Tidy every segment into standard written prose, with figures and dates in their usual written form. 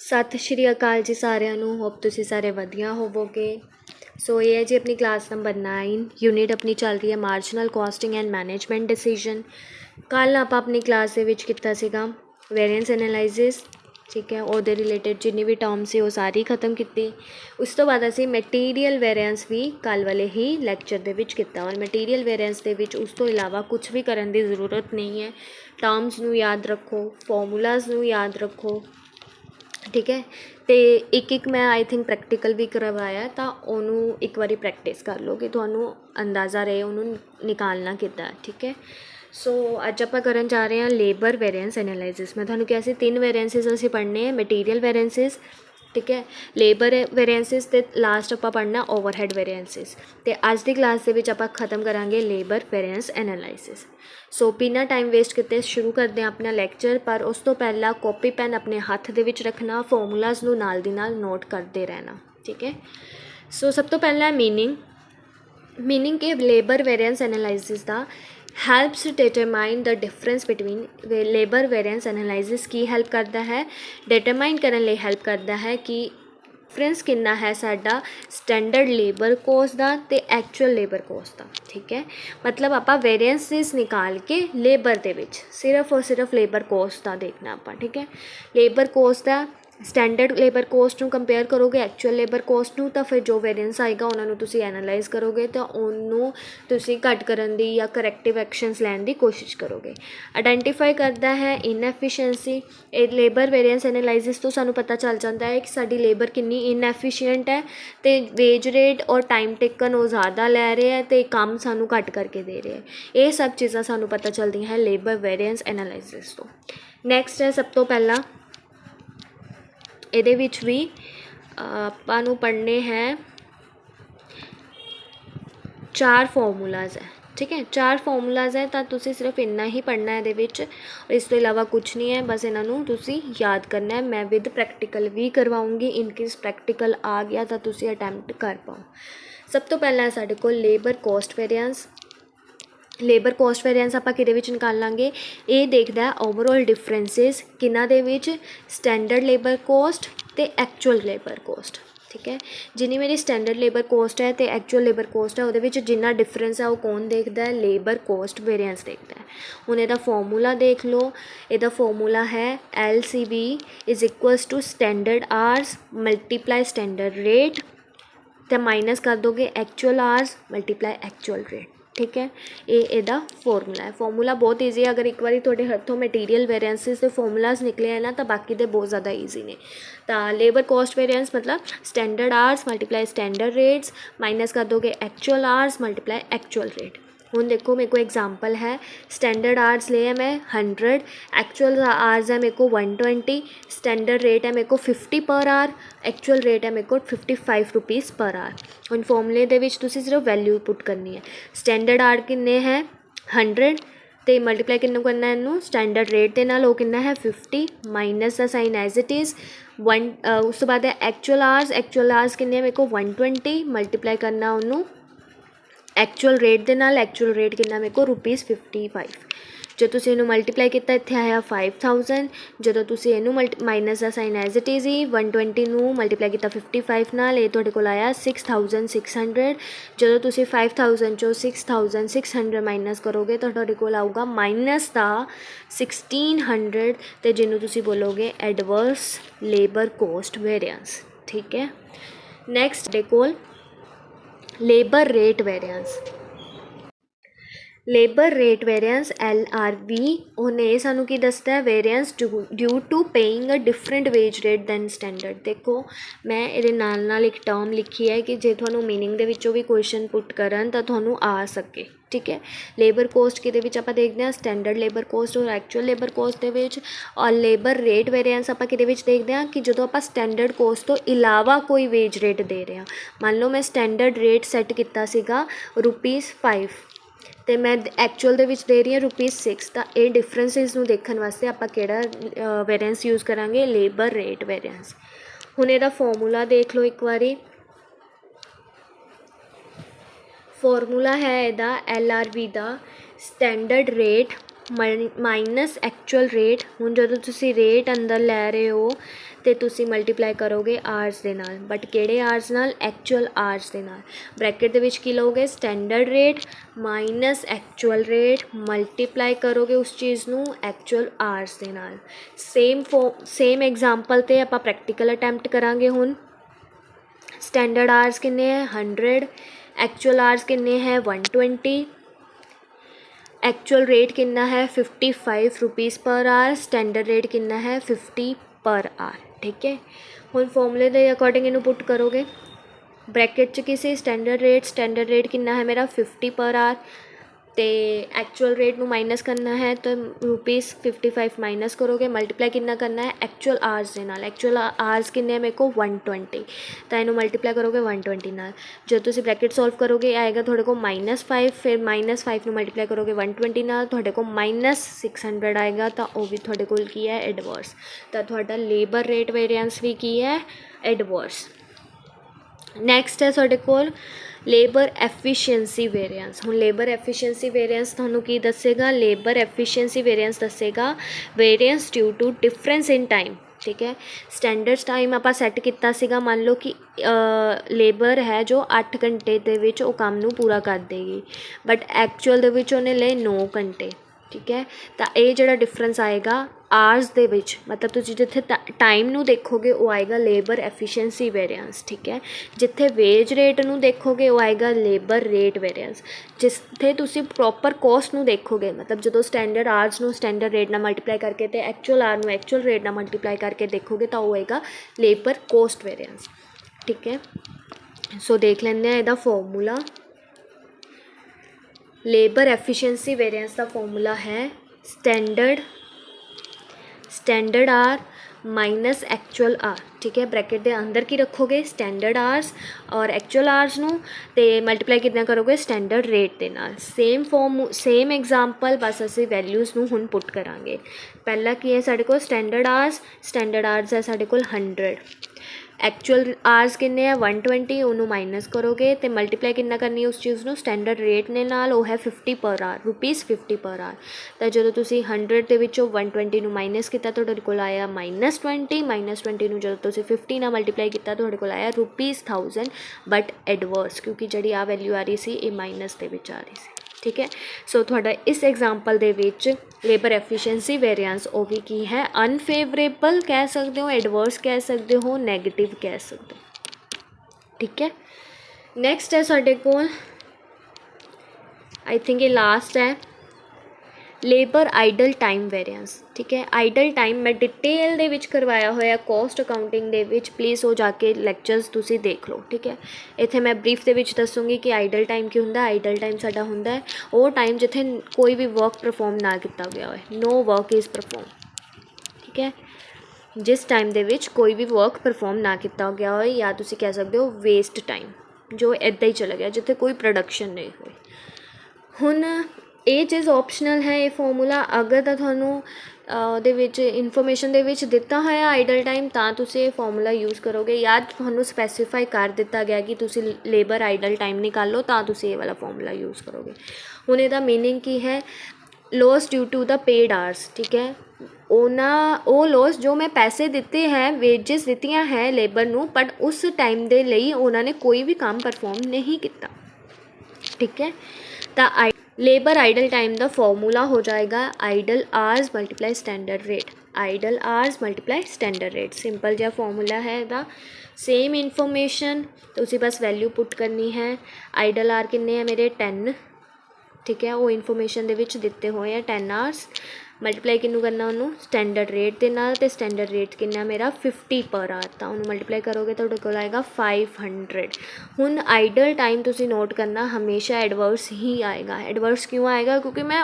सत श्री अकाल जी सारिਆਂ ਨੂੰ। होप तुसीं सारे वधिया होवोगे। सो ये है जी अपनी क्लास नंबर 9 यूनिट अपनी चल रही है marginal costing and management decision. कल आप अपनी क्लास ਦੇ ਵਿੱਚ ਕੀਤਾ ਸੀਗਾ वेरिएंस एनालाइसिस, ठीक है। ਉਹਦੇ ਰਿਲੇਟਡ ਜਿੰਨੀ ਵੀ ਟਰਮ ਸੀ ਉਹ ਸਾਰੀ ਖਤਮ ਕੀਤੀ। ਉਸ ਤੋਂ ਬਾਅਦ ਅਸੀਂ ਮਟੀਰੀਅਲ ਵੇਰੀਐਂਸ ਵੀ ਕੱਲ੍ਹ ਵਾਲੇ ਹੀ ਲੈਕਚਰ ਦੇ ਵਿੱਚ ਕੀਤਾ। ਔਰ ਮਟੀਰੀਅਲ ਵੇਰੀਐਂਸ ਦੇ ਵਿੱਚ ਉਸ ਤੋਂ ਇਲਾਵਾ ਕੁਛ ਵੀ ਕਰਨ ਦੀ ਜ਼ਰੂਰਤ ਨਹੀਂ ਹੈ। ਟਰਮਸ ਨੂੰ ਯਾਦ ਰੱਖੋ, ਫਾਰਮੂਲਾਜ਼ ਨੂੰ ਯਾਦ ਰੱਖੋ, ठीक है। तो एक मैं आई थिंक प्रैक्टिकल भी करवाया, तो उन्होंने एक बार प्रैक्टिस कर लो कि थानू अंदाज़ा रहे उन्होंने निकालना कितना, ठीक है। सो अज आप करन जा रहे हैं लेबर वेरिएंस एनालिसिस। मैं थानू कहा 3 वेरिएंसिस असीं पढ़ने हैं, मटीरियल वेरिएंसिस, ठीक है, लेबर वेरिएंसिस ते लास्ट आप पढ़ना ओवरहेड वेरिएंसिस। तो अज की क्लास के विच आपां खत्म करांगे लेबर वेरिएंस एनालिसिस। सो बिना टाइम वेस्ट किते शुरू करते हैं अपना लैक्चर। पर उस तो पहला कॉपी पैन अपने हत्थ दे विच रखना, फॉर्मूलाज नूं नाल दी नाल नोट करते रहना, ठीक है। सो सब तो पहला मीनिंग के लेबर वेरिएंस एनालिसिस का helps determine the difference between labour variance analysis की हेल्प करता है, डिटरमाइन करने लई हेल्प करता है कि डिफरेंस कितना है साडा स्टैंडर्ड लेबर कोस्ट का ते एक्चुअल लेबर कोस्ट का, ठीक है। मतलब आप वेरिएंसिस निकाल के लेबर दे विच सिर्फ और सिर्फ लेबर कोस्ट का देखना आप, ठीक है। लेबर कोस्ट का स्टैंडर्ड लेबर कोस्ट नूं कंपेयर करोगे एक्चुअल लेबर कोस्ट नूं, तो फिर जो वेरिएंस आएगा उन्होंने तुसीं एनालाइज करोगे तो उन्होंने तुसीं घट करन दी या करैक्टिव एक्शनस लैण दी कोशिश करोगे। आइडेंटिफाई करता है इनएफिशिएंसी। लेबर वेरिएंस एनालाइसिस तो सानूं पता चल जाता है कि साडी लेबर कितनी इनएफिशिएंट है, तो वेज रेट और टाइम टेकन वो ज़्यादा लै रहे हैं तो काम सानूं घट करके दे रहे हैं। ये सब चीज़ां सानूं पता चलती हैं लेबर वेरिएंस एनालाइसिस तो। नैक्सट है सब तो पहला ਇਹਦੇ ਵਿੱਚ ਵੀ ਆਪਾਂ ਨੂੰ पढ़ने हैं 4 ਫਾਰਮੂਲਾਜ਼ है, ठीक है। 4 ਫਾਰਮੂਲਾਜ਼ है तो तुसी सिर्फ इन्ना ही पढ़ना है ये, इस तो इलावा कुछ नहीं है। बस इन्हों तुसी याद करना है। मैं विद प्रैक्टिकल भी करवाऊँगी, इनकेस प्रैक्टिकल आ गया तो तुसी अटैम्प्ट कर पाओ। सब तो पहला है साढ़े को labour cost variance. Labour cost variance आप किहदे विच निकालांगे, ये देखदा है ओवरऑल डिफरेंसिस किन्हां दे विच स्टैंडर्ड लेबर कोस्ट ते एक्चुअल लेबर कोस्ट, ठीक है। जिन्नी मेरी स्टैंडर्ड लेबर कोस्ट है तो एक्चुअल लेबर कोस्ट है वो जिन्ना डिफरेंस है वो कौन देखता है, लेबर कॉस्ट वेरिएंस देखता है। हुण इहदा फॉर्मूला देख लो, इहदा फॉर्मूला है LCV is equals to standard hours multiply standard rate, तो माइनस कर दोगे actual hours multiply actual rate, ठीक है। ये इहदा फॉर्मूला है। फॉर्मूला बहुत ईजी है। अगर एक बार थोड़े हथों मटीरियल वेरिएंसिस के फॉर्मूलाज निकले हैं ना तो बाकी तो बहुत ज़्यादा ईजी ने। तो लेबर कॉस्ट वेरिएंस मतलब standard hours multiply standard rates minus कर दोगे actual hours multiply actual rate. हूँ देखो मेरे को एग्जाम्पल है, स्टैंडर्ड आवर्स ले है मैं 100, एक्चुअल आवर्स है मेरे को 120, स्टैंडर्ड रेट है मेरे को 50 पर आवर, एक्चुअल रेट है मेरे को 55 रुपीज़ पर आवर। उन फॉर्मूले दे विच तुसी सिर्फ वैल्यू पुट करनी है। स्टैंडर्ड आवर किन्ने है 100 तो मल्टीप्लाई किन्नू करना है इनू स्टैंडर्ड रेट के नाल, वो कितना है 50 माइनस का साइन एज इट इज़ 1। उस तो बाद है एक्चुअल आवर्स किन्ने मेरे को 120 मल्टीप्लाई करना उन्नू एक्चुअल रेट के नाल, एक्चुअल रेट कितना मेरे को ₹55। जो तुसी इनू मल्टीप्लाई किया इत्थे आया 5000। जो तुसी इनू माइनस का साइन एज इट इज़ ही 120 नू मल्टीप्लाई किया 55 नाल, ये तुहाडे कोल आया 6600। जो तुसी 5000 चो 6600 माइनस करोगे तो तुहाडे कोल आऊगा माइनस का 1600, तो जिन्हों तुसी बोलोगे एडवर्स लेबर कॉस्ट वेरिएंस, ठीक है। नैक्सट तुहाडे कोल labour rate variance. Labour rate variance LRV उन्हें सानू की दसदा है variance due to paying a different wage rate than standard. देखो मैं ये नाल नाल एक टर्म लिखी है कि जे थानू मीनिंग दे विचों भी क्वेश्चन पुट करन तो थानू आ सके, ठीक है। लेबर कोस्ट किहदे विच आपां देखदे हां स्टैंडर्ड लेबर कोस्ट और एक्चुअल लेबर कोस्ट दे विच, और लेबर रेट वेरिएंस आपां किहदे विच देखदे हां कि जदों आपां स्टैंडर्ड कोस्ट तो इलावा कोई वेज रेट दे रहे हां। मान लो मैं स्टैंडर्ड रेट सैट कीता सीगा ₹5 तो मैं एक्चुअल दे विच दे रही हूँ ₹6। तो ये डिफरेंसिस नूं देखण वास्ते आपां किहड़ा वेरिएंस यूज़ करांगे, लेबर रेट वेरिएंस। हुण इहदा फॉर्मूला देख लो एक बारी। फॉर्मूला है इहदा LRV दा standard rate minus actual rate. हुण जदों तुसीं रेट अंदर लै रहे हो तो तुसीं मल्टीप्लाई करोगे आवर्स दे नाल, बट किहड़े आवर्स नाल? एक्चुअल आवर्स दे नाल। ब्रैकेट दे विच की लओगे? Standard rate minus actual rate, multiply करोगे उस चीज़ नूं एक्चुअल आवर्स दे नाल। सेम एग्जाम्पल ते आपां प्रैक्टिकल अटैम्प्ट करांगे। हुण स्टैंडर्ड आवर्स किन्ने है? 100। एक्चुअल आवर्स किन्ने है? 120। एक्चुअल रेट कितना है? 55 rupees per hour. Standard rate कितना है? 50 पर आवर। ठीक है, हुण फॉर्मूले के अकॉर्डिंग इनू पुट करोगे। ब्रैकेट च किसी स्टैंडर्ड रेट कितना है मेरा? 50 पर आवर। तो एक्चुअल रेट नू माइनस करना है तो ₹55 माइनस करोगे, मल्टीप्लाई कितना करना है? एक्चुअल आवर्स दे नाल। एक्चुअल आवर्स किन्ने मेरे को? 120। तो इनू मल्टीप्लाई करोगे 120 नाल। जो तुसीं ब्रैकेट सॉल्व करोगे आएगा थोड़े को -5, फिर -5 नू मल्टीप्लाई करोगे 120 नाल, थोड़े को -600 आएगा। तो वह भी थोड़े कोल की है? एडवर्स। तो थोड़ा लेबर रेट वेरिएंस भी की है? एडवर्स। नैक्सट है साढ़े कोल लेबर एफिशिएंसी वेरिएंस। हुण लेबर एफिशिएंसी वेरिएंस तुहानूं की दसेगा? लेबर एफिशिएंसी वेरिएंस दसेगा variance due to difference in time. ठीक है, स्टैंडर्ड टाइम आपां सैट कीता सीगा, मान लो कि लेबर है जो 8 घंटे दे विच वो काम नूं पूरा कर देगी, बट एक्चुअल दे विच उहने लए 9 घंटे। ठीक है, तो ये जिहड़ा डिफरेंस आएगा आवर्स दे विच, मतलब तुसीं जिथे टाइम नूं देखोगे वो आएगा लेबर एफिशिएंसी वेरिएंस। ठीक है, जिथे वेज रेट नूं देखोगे वो आएगा लेबर रेट वेरिएंस। जिथे तुसीं प्रॉपर कॉस्ट नूं देखोगे, मतलब जो स्टैंडर्ड आवर्स नूं स्टैंडर्ड रेट नाल मल्टीप्लाई करके ते एक्चुअल आवर नूं एक्चुअल रेट नाल मल्टीप्लाई करके देखोगे तो वो आएगा लेबर कॉस्ट वेरिएंस। ठीक है, सो देख लेंदे आ इहदा फॉर्मूला। लेबर एफिशिएंसी वेरिएंस का फॉर्मूला है standard R minus actual R. ठीक है, ब्रैकेट के अंदर की रखोगे स्टैंडर्ड आवर्स और एक्चुअल आवर्स नूं ते मल्टीप्लाई कितना करोगे? स्टैंडर्ड रेट दे नाल। सेम एग्जाम्पल, बस असीं वैल्यूज़ नूं हुण पुट करांगे। पहला की है साढ़े कोल? स्टैंडर्ड आवर्स है साढ़े कोल 100। एक्चुअल आवर्स किन्ने है? 120। उन्होंने माइनस करोगे तो मल्टीप्लाई कितना करनी है उस चीज़ को? स्टैंडर्ड रेट ने नाल, वो है 50 पर आवर, ₹50 पर आवर। तो जो तुसीं 100 के विचों 120 नूं माइनस किया तो तुहाडे कोल आया -20। -20 नूं जो तुसीं 50 नाल मल्टीप्लाई किया तुहाडे कोल आया ₹1000, बट एडवर्स, क्योंकि जिहड़ी आ वैल्यू आ रही सी ये माइनस दे विच आ रही सी। ठीक है, सो थोड़ा इस एग्जाम्पल दे विच लेबर एफिशिएंसी वेरिएंस वो भी की है? अनफेवरेबल कह सकते हो, एडवर्स कह सकते हो, नैगेटिव कह सकते हो। ठीक है, नैक्सट है साढ़े कोल, आई थिंक ये लास्ट है, लेबर आइडल टाइम वेरिएंस। ठीक है, आइडल टाइम मैं डिटेल दे विच करवाया होया cost accounting they which, please हो जाके लैक्चर्स तुसी देख लो। ठीक है, इत्थे मैं ब्रीफ दे विच दसूँगी कि आइडल टाइम की हुंदा। आइडल टाइम साडा हुंदा है वो टाइम जिथे कोई भी वर्क परफॉर्म ना किया गया होए, नो वर्क इज़ परफॉर्म। ठीक है, जिस टाइम दे विच कोई भी वर्क परफॉर्म ना किया गया होए, या तुसी कह सकते हो वेस्ट टाइम, जो इदा ही चला गया, जिथे कोई प्रोडक्शन नहीं हुई। हुण ये चीज़ ऑप्शनल है, ये फॉर्मूला अगर तो थानू दे विच इन्फॉर्मेशन दे विच दिता होया आइडल टाइम तां तुसी ये फॉर्मूला यूज़ करोगे, या थानू स्पैसीफाई कर दिता गया कि तुसी लेबर आइडल टाइम निकालो तां तुसी ये वाला फॉर्मूला यूज़ करोगे। हुण इहदा मीनिंग की है? Loss due to the paid hours. ठीक है, वो लॉस जो मैं पैसे दिते हैं, वेजिस दित्तियां हैं लेबर नूं, बट उस टाइम दे लई उन्होंने कोई भी काम परफॉर्म नहीं किया। ठीक है, तो लेबर आइडल टाइम का फॉर्मूला हो जाएगा idle hours multiply standard rate. Idle hours multiply standard rate, simple जिहा फॉर्मूला है इहदा। सेम इन्फॉर्मेशन तो उसी बस वैल्यू पुट करनी है। आइडल आवर किन्ने है मेरे? 10। ठीक है, वो इन्फॉर्मेशन दे विच दिते हुए हैं 10 आवर्स, मल्टीप्लाई किनू करना उन्होंने? स्टैंडर्ड रेट के नाल, ते स्टैंडर्ड रेट किन्ना मेरा? 50 पर आवर। तो उन्होंने मल्टीप्लाई करोगे तो तुहाडे कोल आएगा 500। हुण आइडल टाइम तुसी नोट करना हमेशा एडवर्स ही आएगा। एडवर्स क्यों आएगा? क्योंकि मैं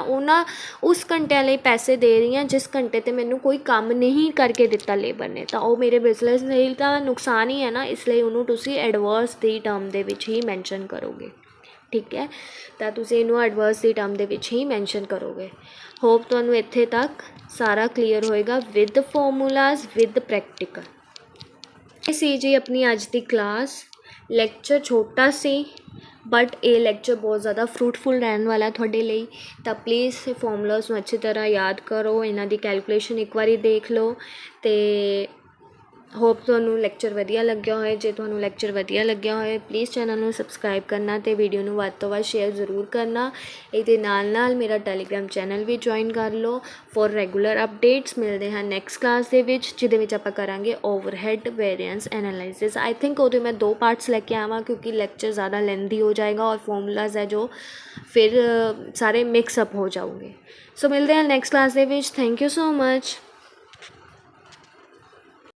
उस घंटे लिए पैसे दे रही हूँ जिस घंटे ते मैनू कोई काम नहीं करके दिता लेबर ने, तो वो मेरे बिजनेस ਲਈ ਤਾਂ नुकसान ही है ना, इसलिए उन्होंने तुसी एडवर्स की टर्म दे विच ही मैंशन करोगे। ठीक है, तो तुसी इनू एडवर्स की टर्म दे विच ही मैंशन करोगे। होप तुहानू इत्थे तक सारा क्लीयर होएगा विद फॉर्मूलाज विद प्रैक्टिकल। ये सी जी अपनी अज की क्लास। लैक्चर छोटा सी ਬਟ ਇਹ ਲੈਕਚਰ ਬਹੁਤ ਜ਼ਿਆਦਾ ਫਰੂਟਫੁਲ ਰਹਿਣ ਵਾਲਾ ਤੁਹਾਡੇ ਲਈ। ਤਾਂ ਪਲੀਜ਼ ਫਾਰਮੂਲਾਸ ਨੂੰ ਅੱਛੀ ਤਰ੍ਹਾਂ ਯਾਦ ਕਰੋ, ਇਹਨਾਂ ਦੀ ਕੈਲਕੂਲੇਸ਼ਨ ਇੱਕ ਵਾਰੀ ਦੇਖ ਲਓ ਅਤੇ ਹੋਪ ਤੁਹਾਨੂੰ ਲੈਕਚਰ ਵਧੀਆ ਲੱਗਿਆ ਹੋਏ। ਜੇ ਤੁਹਾਨੂੰ ਲੈਕਚਰ ਵਧੀਆ ਲੱਗਿਆ ਹੋਏ ਪਲੀਜ਼ ਚੈਨਲ ਨੂੰ ਸਬਸਕ੍ਰਾਈਬ ਕਰਨਾ ਅਤੇ ਵੀਡੀਓ ਨੂੰ ਵੱਧ ਤੋਂ ਵੱਧ ਸ਼ੇਅਰ ਜ਼ਰੂਰ ਕਰਨਾ। ਇਹਦੇ ਨਾਲ ਮੇਰਾ ਟੈਲੀਗ੍ਰਾਮ ਚੈਨਲ ਵੀ ਜੁਆਇਨ ਕਰ ਲਓ ਫੋਰ ਰੈਗੂਲਰ ਅਪਡੇਟਸ। ਮਿਲਦੇ ਹਾਂ ਨੈਕਸਟ ਕਲਾਸ ਦੇ ਵਿੱਚ, ਜਿਹਦੇ ਵਿੱਚ ਆਪਾਂ ਕਰਾਂਗੇ ਓਵਰਹੈਡ ਵੇਰੀਐਂਸ ਐਨਾਲਾਈਸਿਸ। ਆਈ ਥਿੰਕ ਉਹਦੇ ਮੈਂ 2 ਪਾਰਟਸ ਲੈ ਕੇ ਆਵਾਂ, ਕਿਉਂਕਿ ਲੈਕਚਰ ਜ਼ਿਆਦਾ ਲੈਂਦੀ ਹੋ ਜਾਏਗਾ ਔਰ ਫਾਰਮੂਲਾਜ਼ ਹੈ ਜੋ ਫਿਰ ਸਾਰੇ ਮਿਕਸ ਅਪ ਹੋ ਜਾਊਗੇ। ਸੋ ਮਿਲਦੇ ਹਾਂ ਨੈਕਸਟ ਕਲਾਸ ਦੇ ਵਿੱਚ। Thank you so much.